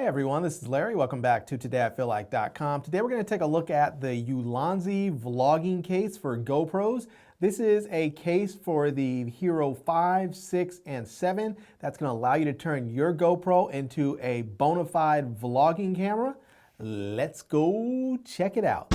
everyone, this is Larry. Welcome back to TodayIFeelLike.com. Today we're going to take a look at the Ulanzi vlogging case for GoPros. This is a case for the Hero 5, 6, and 7 that's going to allow you to turn your GoPro into a Bonafide vlogging camera. Let's go check it out.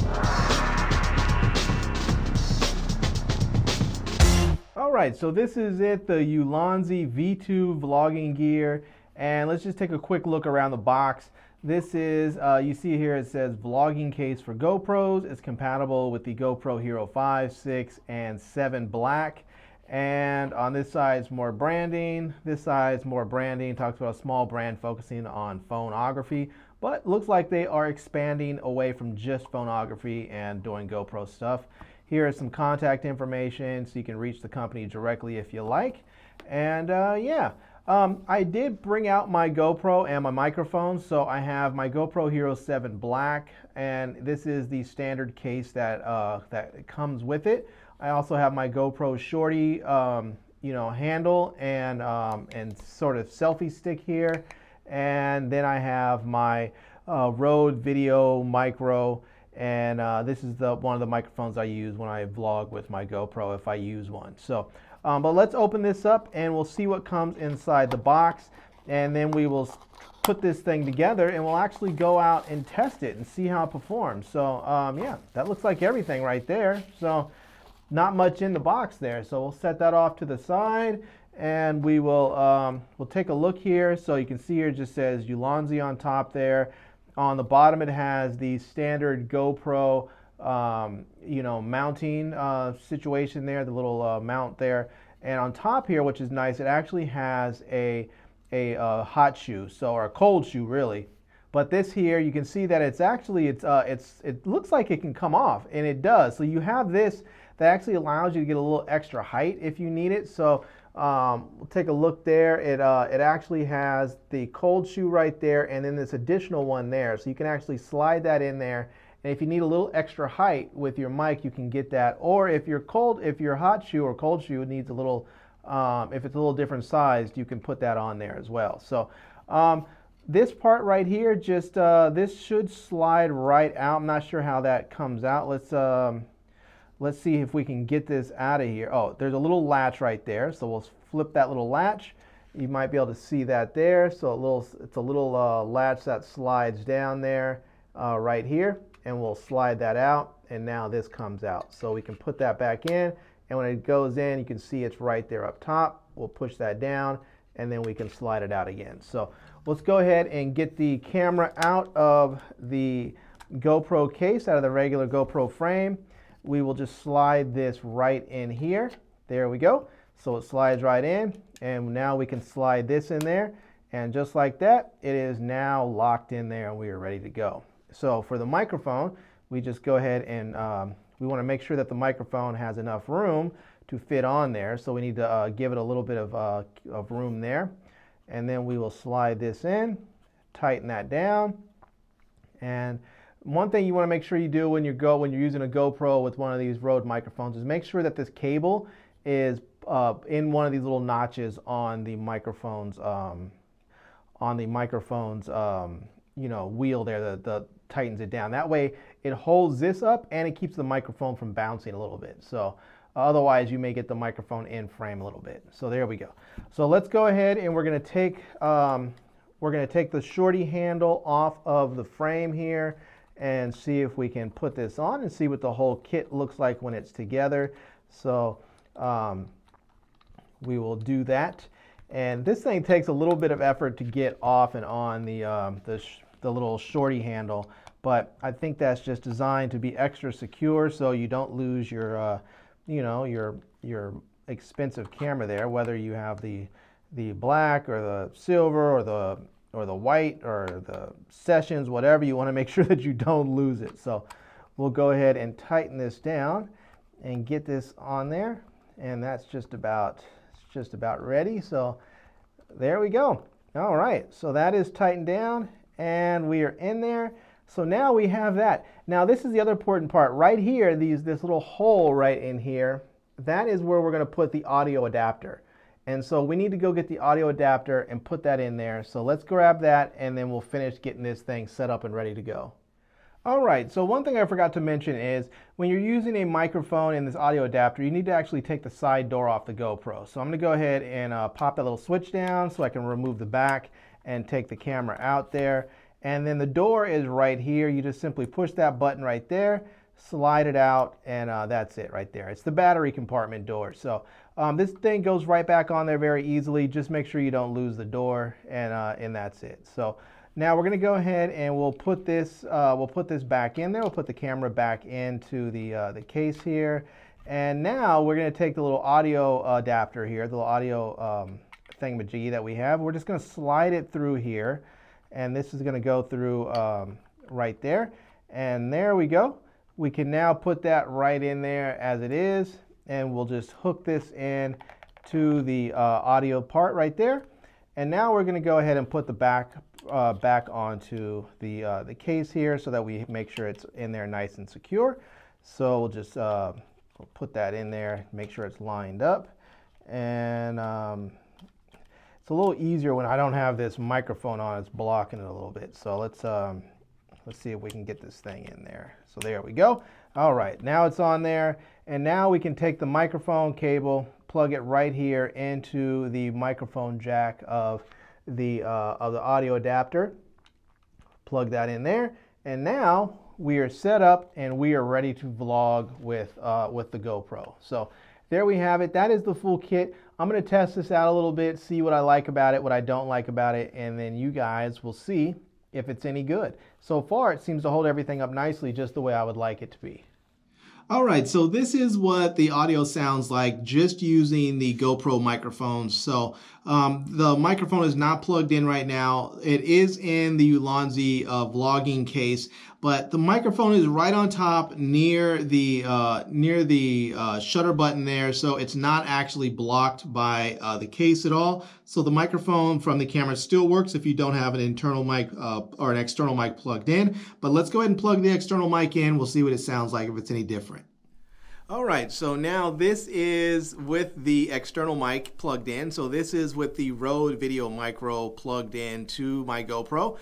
All right, so this is it, the Ulanzi V2 vlogging gear. And let's just take a quick look around the box. This is, you see here it says vlogging case for GoPros. It's compatible with the GoPro Hero 5, 6, and 7 Black. And on this side is more branding. This side is more branding. Talks about a small brand focusing on phonography. But looks like they are expanding away from just phonography and doing GoPro stuff. Here is some contact information so you can reach the company directly if you like. And yeah. I did bring out my GoPro and my microphone, so I have my GoPro Hero 7 Black, and this is the standard case that that comes with it. I also have my GoPro Shorty, handle and sort of selfie stick here, and then I have my Rode Video Micro, and this is one of the microphones I use when I vlog with my GoPro if I use one. So. But let's open this up and we'll see what comes inside the box, and then we will put this thing together and we'll actually go out and test it and see how it performs. So yeah, that looks like everything right there. So not much in the box there. So we'll set that off to the side and we will we'll take a look here. So you can see here it just says Ulanzi on top there. On the bottom it has the standard GoPro mounting situation there, the little mount there. And on top here, which is nice, it actually has a hot shoe, or a cold shoe really. But this here, you can see that it's actually, it looks like it can come off, and it does. So you have this that actually allows you to get a little extra height if you need it. So we'll take a look there. It actually has the cold shoe right there, and then this additional one there. So you can actually slide that in there. And if you need a little extra height with your mic, you can get that. Or if your hot shoe or cold shoe needs a little, if it's a little different sized, you can put that on there as well. So this part right here, just this should slide right out. I'm not sure how that comes out. Let's see if we can get this out of here. Oh, there's a little latch right there. So we'll flip that little latch. You might be able to see that there. So it's a little latch that slides down there right here. And we'll slide that out, and now this comes out. So we can put that back in, and when it goes in, you can see it's right there up top. We'll push that down, and then we can slide it out again. So let's go ahead and get the camera out of the GoPro case, out of the regular GoPro frame. We will just slide this right in here. There we go. So it slides right in, and now we can slide this in there, and just like that, it is now locked in there, and we are ready to go. So for the microphone, we just go ahead and we want to make sure that the microphone has enough room to fit on there. So we need to give it a little bit of room there. And then we will slide this in, tighten that down. And one thing you want to make sure you do when you're using a GoPro with one of these Rode microphones is make sure that this cable is in one of these little notches on the microphone's wheel there that tightens it down. That way it holds this up and it keeps the microphone from bouncing a little bit. So otherwise you may get the microphone in frame a little bit. So there we go. So let's go ahead and we're going to take the shorty handle off of the frame here and see if we can put this on and see what the whole kit looks like when it's together. So we will do that. And this thing takes a little bit of effort to get off and on the little shorty handle, but I think that's just designed to be extra secure so you don't lose your, your expensive camera there, whether you have the black or the silver or the white or the sessions, whatever. You want to make sure that you don't lose it. So we'll go ahead and tighten this down and get this on there, and that's just about ready. So there we go. All right, so that is tightened down and we are in there. So now we have that. Now this is the other important part right here. This little hole right in here, that is where we're going to put the audio adapter. And so we need to go get the audio adapter and put that in there. So let's grab that and then we'll finish getting this thing set up and ready to go. All right, so one thing I forgot to mention is when you're using a microphone in this audio adapter, you need to actually take the side door off the GoPro. So I'm gonna go ahead and pop that little switch down so I can remove the back and take the camera out there. And then the door is right here. You just simply push that button right there, slide it out, and that's it right there. It's the battery compartment door. So this thing goes right back on there very easily. Just make sure you don't lose the door, and that's it. So now we're going to go ahead and we'll put this back in there. We'll put the camera back into the case here, and now we're going to take the little audio adapter here, the little audio thingamajiggy that we have. We're just going to slide it through here, and this is going to go through right there, and there we go. We can now put that right in there as it is, and we'll just hook this in to the audio part right there. And now we're going to go ahead and put the back onto the case here so that we make sure it's in there nice and secure. So we'll just we'll put that in there, make sure it's lined up, and it's a little easier when I don't have this microphone on. It's blocking it a little bit. So let's see if we can get this thing in there. So there we go. All right, now it's on there, and now we can take the microphone cable, plug it right here into the microphone jack of the audio adapter. Plug that in there, and now we are set up and we are ready to vlog with the GoPro. So there we have it. That is the full kit. I'm going to test this out a little bit, see what I like about it, what I don't like about it, and then you guys will see if it's any good. So far, it seems to hold everything up nicely, just the way I would like it to be. All right, so this is what the audio sounds like just using the GoPro microphones. So the microphone is not plugged in right now. It is in the Ulanzi vlogging case, but the microphone is right on top near the shutter button there, so it's not actually blocked by the case at all. So the microphone from the camera still works if you don't have an internal mic or an external mic plugged in. But let's go ahead and plug the external mic in. We'll see what it sounds like, if it's any different. All right, so now this is with the external mic plugged in. So this is with the Rode Video Micro plugged in to my GoPro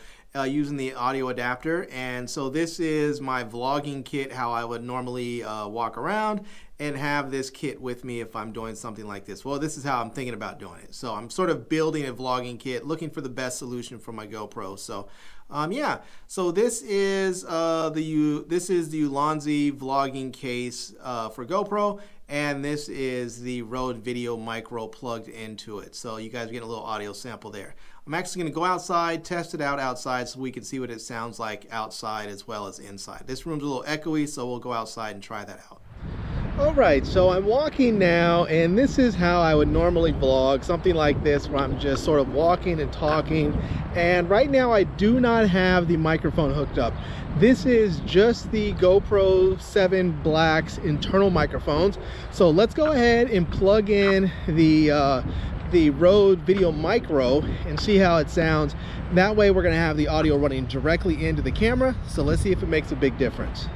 using the audio adapter. And so this is my vlogging kit, how I would normally walk around and have this kit with me if I'm doing something like this. Well, this is how I'm thinking about doing it. So I'm sort of building a vlogging kit, looking for the best solution for my GoPro. So yeah, so this is the Ulanzi vlogging case for GoPro, and this is the Rode Video Micro plugged into it. So you guys are getting a little audio sample there. I'm actually going to go outside, test it out outside so we can see what it sounds like outside as well as inside. This room's a little echoey, so we'll go outside and try that out. All right, so I'm walking now, and this is how I would normally vlog, something like this, where I'm just sort of walking and talking. And right now I do not have the microphone hooked up. This is just the GoPro 7 Black's internal microphones. So let's go ahead and plug in the Rode Video Micro and see how it sounds. That way we're gonna have the audio running directly into the camera. So let's see if it makes a big difference.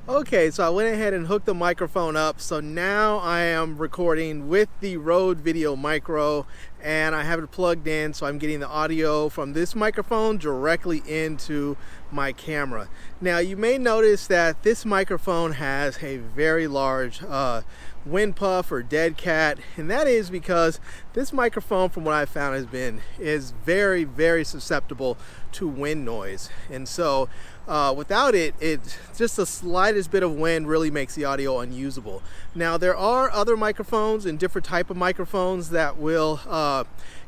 Okay, so I went ahead and hooked the microphone up. So now I am recording with the Rode Video Micro, and I have it plugged in, so I'm getting the audio from this microphone directly into my camera. Now you may notice that this microphone has a very large wind puff or dead cat, and that is because this microphone, from what I found, is very, very susceptible to wind noise. And so without it, just the slightest bit of wind really makes the audio unusable. Now there are other microphones and different type of microphones that will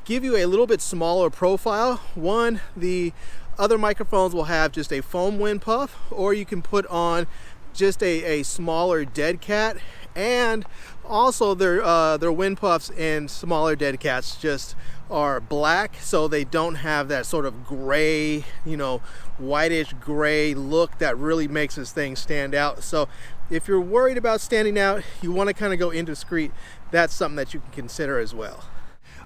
give you a little bit smaller profile. One, the other microphones will have just a foam wind puff, or you can put on just a smaller dead cat. And also their wind puffs and smaller dead cats just are black, so they don't have that sort of gray, whitish gray look that really makes this thing stand out. So if you're worried about standing out, you want to kind of go indiscreet, that's something that you can consider as well.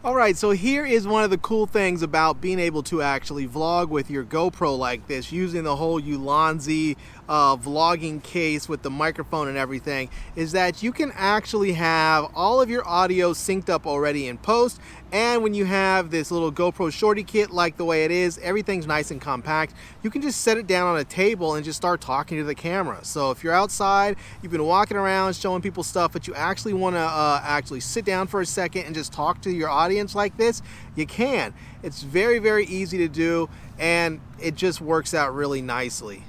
Alright, so here is one of the cool things about being able to actually vlog with your GoPro like this, using the whole Ulanzi vlogging case with the microphone and everything, is that you can actually have all of your audio synced up already in post, and when you have this little GoPro shorty kit like the way it is, everything's nice and compact. You can just set it down on a table and just start talking to the camera. So if you're outside, you've been walking around showing people stuff, but you actually want to actually sit down for a second and just talk to your audience like this, you can. It's very, very easy to do, and it just works out really nicely.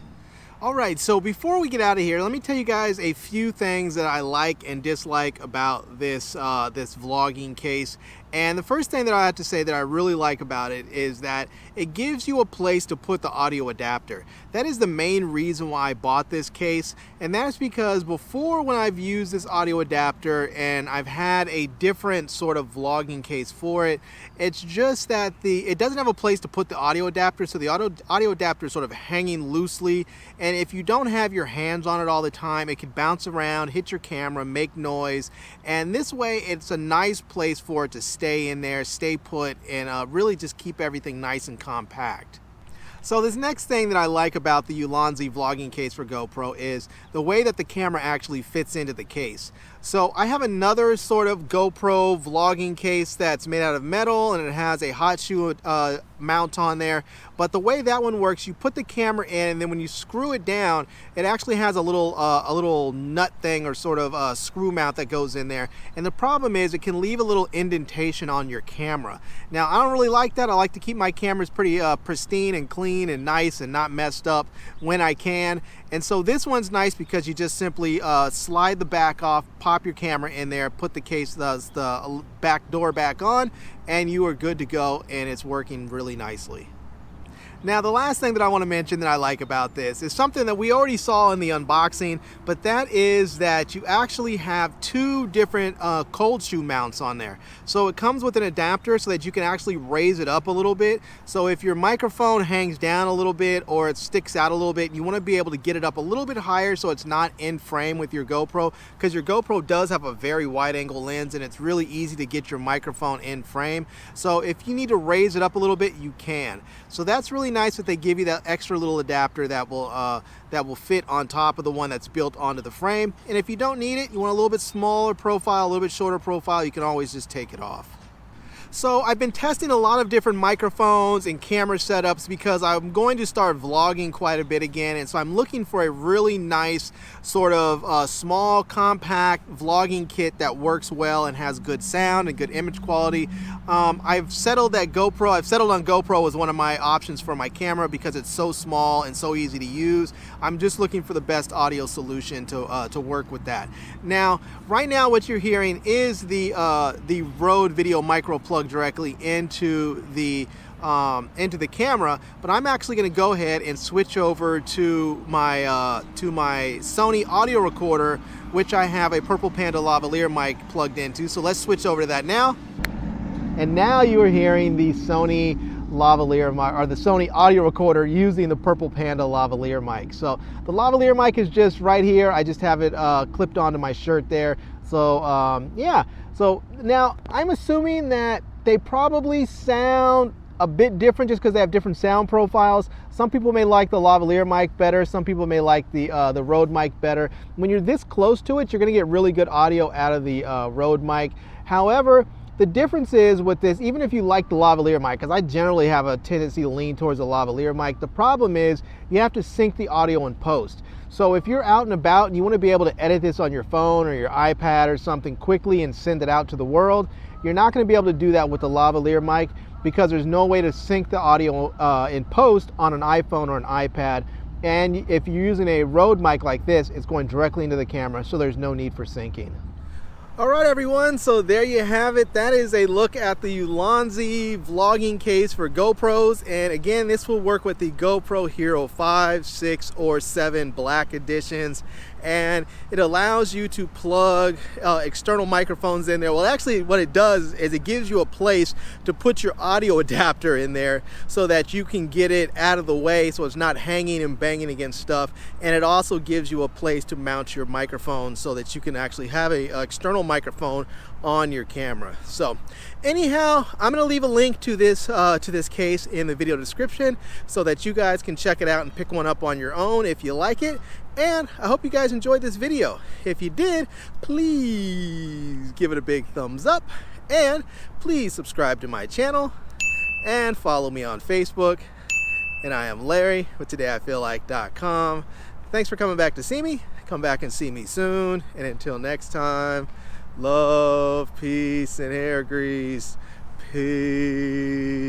Alright, so before we get out of here, let me tell you guys a few things that I like and dislike about this this vlogging case. And the first thing that I have to say that I really like about it is that it gives you a place to put the audio adapter. That is the main reason why I bought this case, and that's because before, when I've used this audio adapter and I've had a different sort of vlogging case for it, it's just that it doesn't have a place to put the audio adapter, so the audio adapter is sort of hanging loosely, and if you don't have your hands on it all the time, it can bounce around, hit your camera, make noise, and this way it's a nice place for it to stay in there, stay put, and really just keep everything nice and compact. So this next thing that I like about the Ulanzi vlogging case for GoPro is the way that the camera actually fits into the case. So I have another sort of GoPro vlogging case that's made out of metal, and it has a hot shoe mount on there. But the way that one works, you put the camera in, and then when you screw it down, it actually has a little nut thing, or sort of screw mount that goes in there. And the problem is it can leave a little indentation on your camera. Now, I don't really like that. I like to keep my cameras pretty pristine and clean and nice and not messed up when I can. And so this one's nice because you just simply slide the back off, pop your camera in there, put the case, the back door back on, and you are good to go, and it's working really nicely. Now, the last thing that I want to mention that I like about this is something that we already saw in the unboxing, but that is that you actually have two different cold shoe mounts on there. So it comes with an adapter so that you can actually raise it up a little bit. So if your microphone hangs down a little bit or it sticks out a little bit, you want to be able to get it up a little bit higher so it's not in frame with your GoPro, because your GoPro does have a very wide angle lens and it's really easy to get your microphone in frame. So if you need to raise it up a little bit, you can. So that's really nice that they give you that extra little adapter that will fit on top of the one that's built onto the frame. And if you don't need it, you want a little bit smaller profile, a little bit shorter profile, you can always just take it off. So I've been testing a lot of different microphones and camera setups because I'm going to start vlogging quite a bit again, and so I'm looking for a really nice sort of small, compact vlogging kit that works well and has good sound and good image quality. I've settled on GoPro as one of my options for my camera because it's so small and so easy to use. I'm just looking for the best audio solution to work with that. Now, right now what you're hearing is the Rode Video Micro plug directly into the camera, but I'm actually going to go ahead and switch over to my Sony audio recorder, which I have a Purple Panda Lavalier mic plugged into. So let's switch over to that now. And now you are hearing the Sony lavalier mic, or the Sony audio recorder using the Purple Panda lavalier mic. So the lavalier mic is just right here. I just have it clipped onto my shirt there. So yeah. So now I'm assuming that they probably sound a bit different just because they have different sound profiles. Some people may like the lavalier mic better. Some people may like the Rode mic better. When you're this close to it, you're going to get really good audio out of the Rode mic. However, the difference is with this, even if you like the lavalier mic, because I generally have a tendency to lean towards the lavalier mic, the problem is you have to sync the audio in post. So if you're out and about and you want to be able to edit this on your phone or your iPad or something quickly and send it out to the world, you're not going to be able to do that with the lavalier mic because there's no way to sync the audio in post on an iPhone or an iPad. And if you're using a Rode mic like this, it's going directly into the camera, so there's no need for syncing. Alright everyone, so there you have it. That is a look at the Ulanzi vlogging case for GoPros, and again, this will work with the GoPro Hero 5, 6, or 7 Black editions, and it allows you to plug external microphones in there. Well, actually what it does is it gives you a place to put your audio adapter in there so that you can get it out of the way so it's not hanging and banging against stuff, and it also gives you a place to mount your microphone so that you can actually have a external microphone on your camera. So anyhow, I'm gonna leave a link to this case in the video description so that you guys can check it out and pick one up on your own if you like it. And I hope you guys enjoyed this video. If you did, please give it a big thumbs up, and please subscribe to my channel and follow me on Facebook. And I am Larry with TodayIFeelLike.com. Thanks for coming back to see me. Come back and see me soon. And until next time, love, peace, and hair grease. Peace.